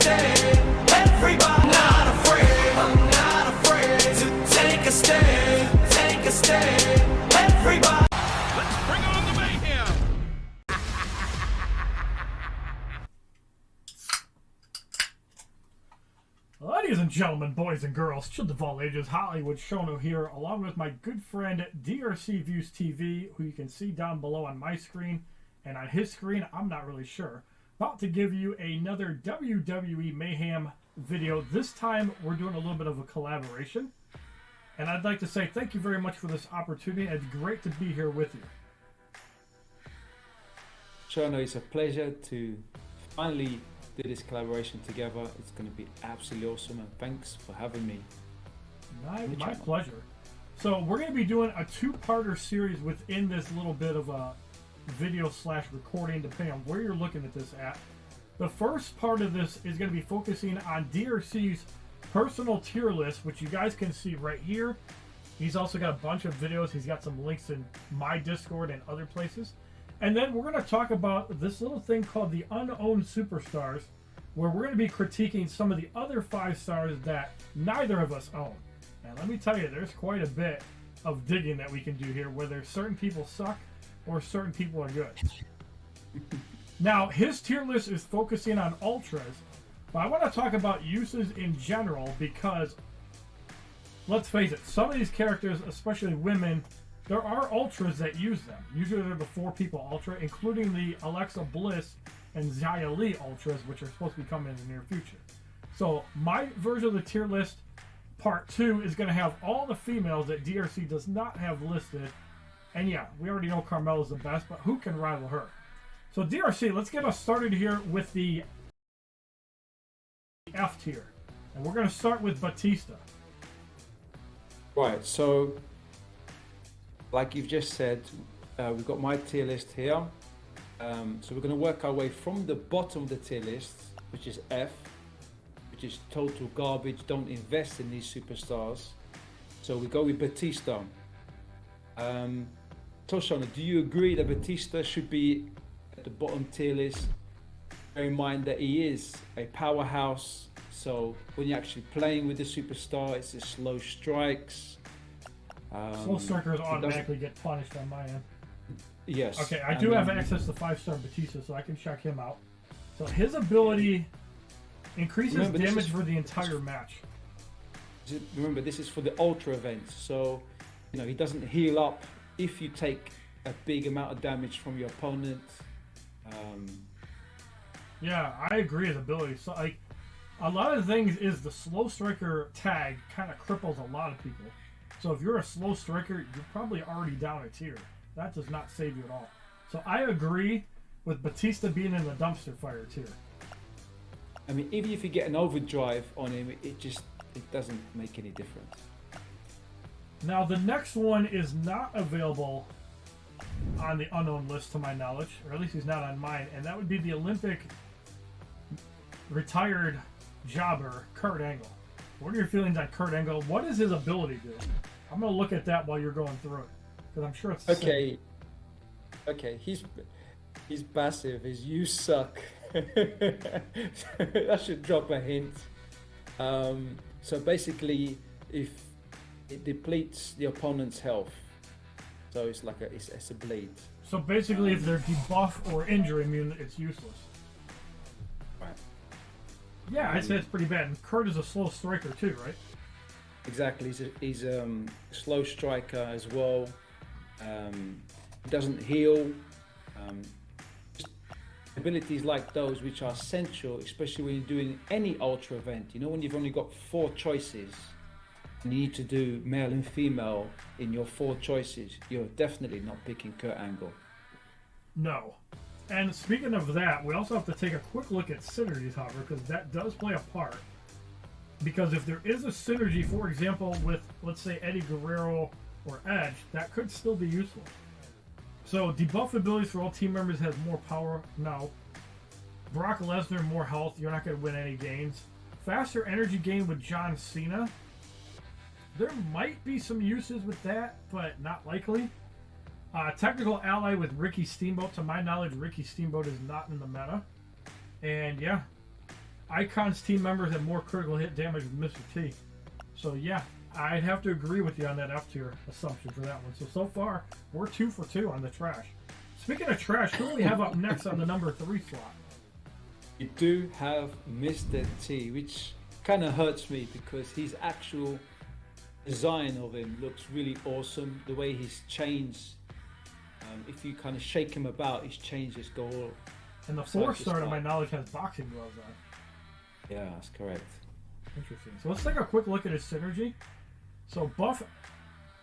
stand. Everybody, not afraid. I'm not afraid to take a stand. Take a stand. Everybody. Let's bring on the mayhem. Ladies and gentlemen, boys and girls, children of all ages, Hollywood Shono here, along with my good friend DRC Views TV, who you can see down below on my screen, and on his screen, I'm not really sure. About to give you another WWE Mayhem video. This time, we're doing a little bit of a collaboration. And I'd like to say thank you very much for this opportunity. It's great to be here with you. Shono, it's a pleasure to finally do this collaboration together. It's going to be absolutely awesome, and thanks for having me. My pleasure. So we're going to be doing a two-parter series within this little bit of a video / recording, depending on where you're looking at this at. The first part of this is going to be focusing on DRC's personal tier list, which you guys can see right here. He's also got a bunch of videos. He's got some links in my Discord and other places. And then we're going to talk about this little thing called the Unowned Superstars, where we're going to be critiquing some of the other 5 stars that neither of us own. And let me tell you, there's quite a bit of digging that we can do here, whether certain people suck or certain people are good. Now, his tier list is focusing on ultras, but I want to talk about uses in general because, let's face it, some of these characters, especially women, there are ultras that use them. Usually they're the 4 people ultra, including the Alexa Bliss and Xiao Li ultras, which are supposed to be coming in the near future. So my version of the tier list, part 2, is going to have all the females that DRC does not have listed. And yeah, we already know Carmella's the best, but who can rival her? So DRC, let's get us started here with the F tier. And we're going to start with Batista. Right, so like you've just said, we've got my tier list here. So we're going to work our way from the bottom of the tier list, which is F, which is total garbage. Don't invest in these superstars. So we go with Batista. Toshana, do you agree that Batista should be at the bottom tier list? Bear in mind that he is a powerhouse. So when you're actually playing with the superstar, it's the slow strikes. Slow strikers automatically get punished on my end. Yes. Okay, I do have access to 5-star Batista, so I can check him out. So his ability increases damage for the entire match. Remember, this is for the ultra events, so you know he doesn't heal up if you take a big amount of damage from your opponent. Yeah, I agree with ability. So like a lot of things is the slow striker tag kind of cripples a lot of people. So if you're a slow striker, you're probably already down a tier. That does not save you at all. So I agree with Batista being in the dumpster fire tier. I mean, even if you get an overdrive on him, it doesn't make any difference. Now the next one is not available on the unknown list to my knowledge, or at least he's not on mine, and that would be the Olympic retired jobber, Kurt Angle. What are your feelings on Kurt Angle? What does his ability do? I'm going to look at that while you're going through it, because I'm sure it's the same. Okay, he's passive. His "you suck." I should drop a hint. So basically, if it depletes the opponent's health, so it's like it's a bleed. So basically, if they're debuff or injury immune, it's useless. Right. Yeah, I'd say it's pretty bad. And Kurt is a slow striker too, right? Exactly. He's a slow striker as well. Doesn't heal. Abilities like those which are essential, especially when you're doing any ultra event. You know, when you've only got 4 choices and you need to do male and female in your 4 choices, you're definitely not picking Kurt Angle. No. And speaking of that, we also have to take a quick look at synergies, however, because that does play a part. Because if there is a synergy, for example, with, let's say, Eddie Guerrero or Edge, that could still be useful. So, debuff abilities for all team members has more power. No. Brock Lesnar, more health. You're not going to win any gains. Faster energy gain with John Cena. There might be some uses with that, but not likely. Technical ally with Ricky Steamboat. To my knowledge, Ricky Steamboat is not in the meta. And yeah, Icon's team members have more critical hit damage than Mr. T. So yeah, I'd have to agree with you on that F tier assumption for that one. So far, we're 2 for 2 on the trash. Speaking of trash, who do we have up next on the number 3 slot? You do have Mr. T, which kind of hurts me because his actual design of him looks really awesome. The way he's changed, if you kind of shake him about, he's changed his goal. And the 4-star, to my knowledge, has boxing gloves on. Yeah, that's correct. Interesting. So let's take a quick look at his synergy. So buff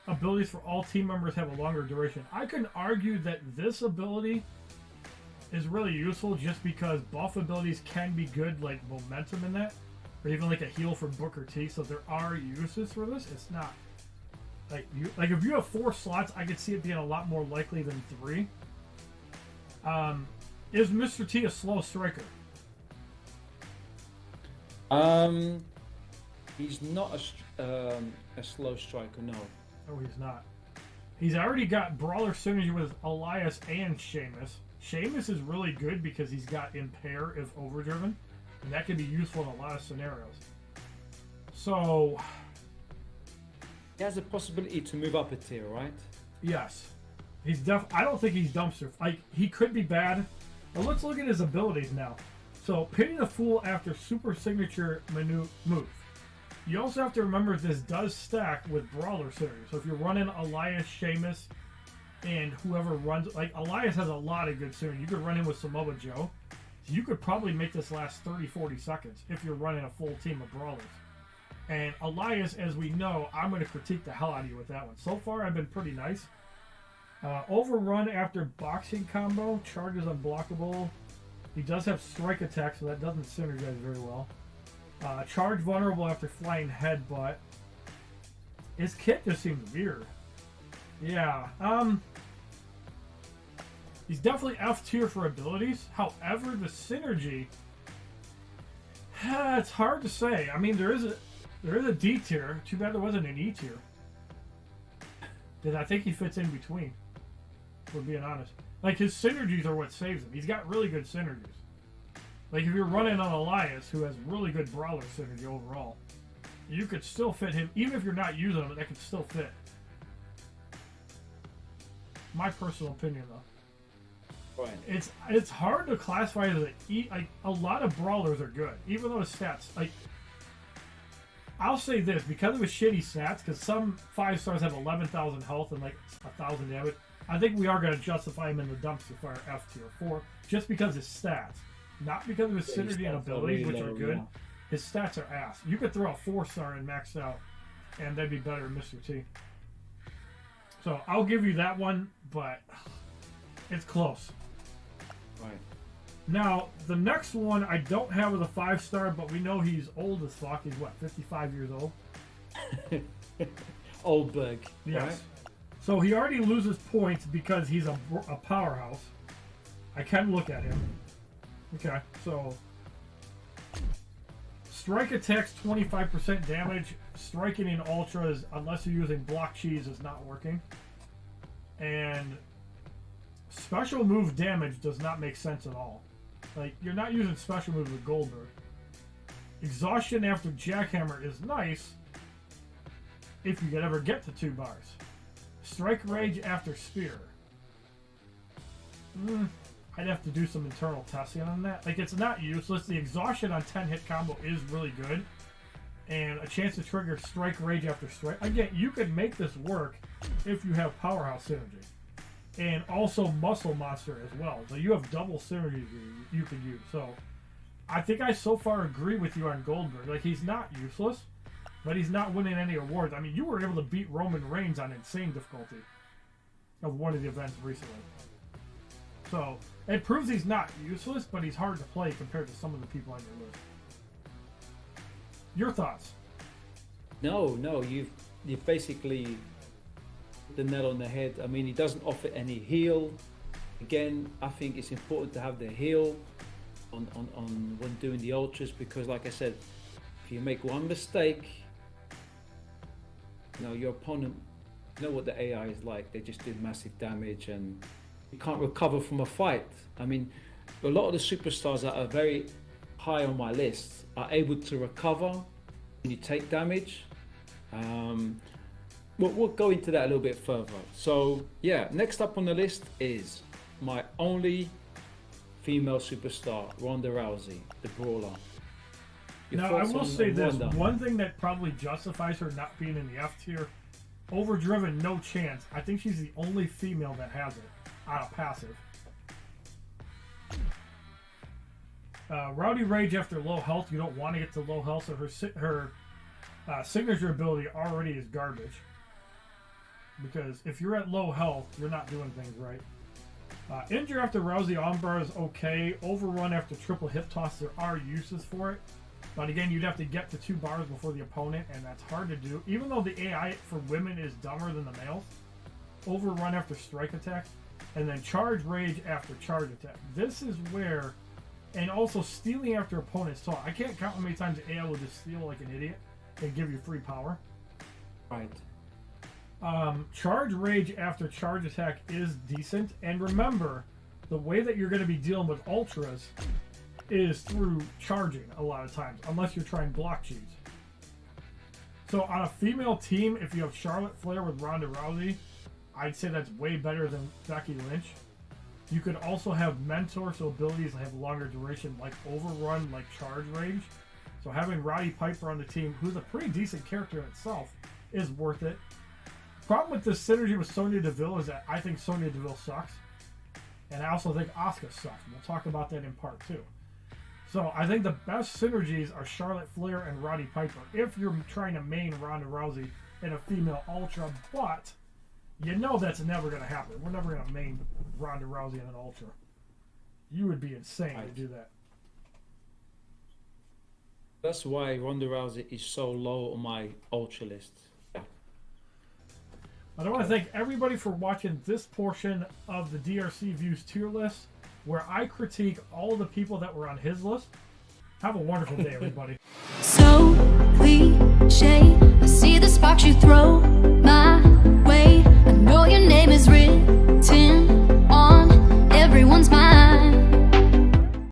abilities for all team members have a longer duration. I can argue that this ability is really useful just because buff abilities can be good, like momentum in that, or even like a heal for Booker T. So there are uses for this. It's not like if you have 4 slots, I could see it being a lot more likely than 3. Is Mr. T a slow striker? He's not a slow striker, no. Oh, he's not. He's already got brawler synergy with Elias and Sheamus. Sheamus is really good because he's got impair if overdriven, and that can be useful in a lot of scenarios. So, He has a possibility to move up a tier, right? yes, he's I don't think he's dumpster. Like, he could be bad. But let's look at his abilities now. So, Pity the Fool after super signature move. You also have to remember this does stack with brawler synergy. So if you're running Elias, Sheamus, and whoever runs, like Elias has a lot of good synergy. You could run in with Samoa Joe. So you could probably make this last 30-40 seconds if you're running a full team of brawlers. And Elias, as we know, I'm going to critique the hell out of you with that one. So far, I've been pretty nice. Overrun after boxing combo. Charges unblockable. He does have strike attack, so that doesn't synergize very well. Charge vulnerable after flying headbutt. His kit just seems weird. Yeah. He's definitely F tier for abilities. However, the synergy, it's hard to say. I mean, there is a D tier. Too bad there wasn't an E tier. Because I think he fits in between. If we're being honest. Like, his synergies are what saves him. He's got really good synergies. Like, if you're running on Elias, who has really good brawler synergy overall, you could still fit him. Even if you're not using him, that could still fit. My personal opinion, though. Right. It's hard to classify as like a lot of brawlers are good, even though his stats, like, I'll say this, because of his shitty stats, because some 5-stars have 11,000 health and like 1,000 damage, I think we are going to justify him in the dumpster fire F tier 4, just because of his stats. Not because of his synergy and abilities, which are good. Yeah. His stats are ass. You could throw a 4-star and max out, and that'd be better than Mr. T. So I'll give you that one, but it's close. Right. Now, the next one I don't have with a 5-star, but we know he's old as fuck. He's what, 55 years old? Goldberg. Yes. Right? So he already loses points because he's a powerhouse. I can look at him. Okay, so strike attacks 25% damage. Striking in ultras, unless you're using block cheese, is not working. And special move damage does not make sense at all. Like, you're not using special moves with Goldberg. Exhaustion after jackhammer is nice if you could ever get to 2 bars. Strike rage after spear. I'd have to do some internal testing on that. Like, it's not useless. The exhaustion on 10-hit combo is really good. And a chance to trigger strike rage after strike. Again, you could make this work if you have powerhouse synergy. And also muscle monster as well. So you have double synergy you can use. So I think I so far agree with you on Goldberg. Like, he's not useless, but he's not winning any awards. I mean, you were able to beat Roman Reigns on insane difficulty of one of the events recently. So it proves he's not useless, but he's hard to play compared to some of the people on your list. Your thoughts? No, you've basically hit the nail on the head. I mean, he doesn't offer any heal. Again, I think it's important to have the heal on when doing the ultras, because, like I said, if you make one mistake, your opponent, you know what the AI is like. They just do massive damage and you can't recover from a fight. I mean, a lot of the superstars that are very high on my list are able to recover when you take damage. We'll go into that a little bit further. So yeah, next up on the list is my only female superstar, Ronda Rousey, the brawler. Your Now, I thoughts will on say this, Ronda? one thing that probably justifies her not being in the F tier, overdriven, no chance. I think she's the only female that has it on a passive. Rowdy Rage after low health, you don't want to get to low health, so her signature ability already is garbage. Because if you're at low health, you're not doing things right. Injure after Rousey armbar is okay. Overrun after triple hip toss, there are uses for it. But again, you'd have to get to 2 bars before the opponent, and that's hard to do. Even though the AI for women is dumber than the males. Overrun after strike attack, and then charge rage after charge attack. This is where, and also stealing after opponent's taunt. I can't count how many times the AI will just steal like an idiot and give you free power. Right. Charge rage after charge attack is decent, and remember, the way that you're going to be dealing with ultras is through charging a lot of times, unless you're trying block cheese. So on a female team, if you have Charlotte Flair with Ronda Rousey, I'd say that's way better than Becky Lynch. You could also have mentor, so abilities that have longer duration, like overrun, like charge rage. So having Roddy Piper on the team, who's a pretty decent character in itself, is worth it. Problem with this synergy with Sonya Deville is that I think Sonya Deville sucks. And I also think Asuka sucks. We'll talk about that in part 2. So I think the best synergies are Charlotte Flair and Roddy Piper if you're trying to main Ronda Rousey in a female ultra, but you know that's never going to happen. We're never going to main Ronda Rousey in an ultra. You would be insane to do that. That's why Ronda Rousey is so low on my ultra list. I want to thank everybody for watching this portion of the DRC Views tier list, where I critique all of the people that were on his list. Have a wonderful day, everybody. So cliche, I see the sparks you throw.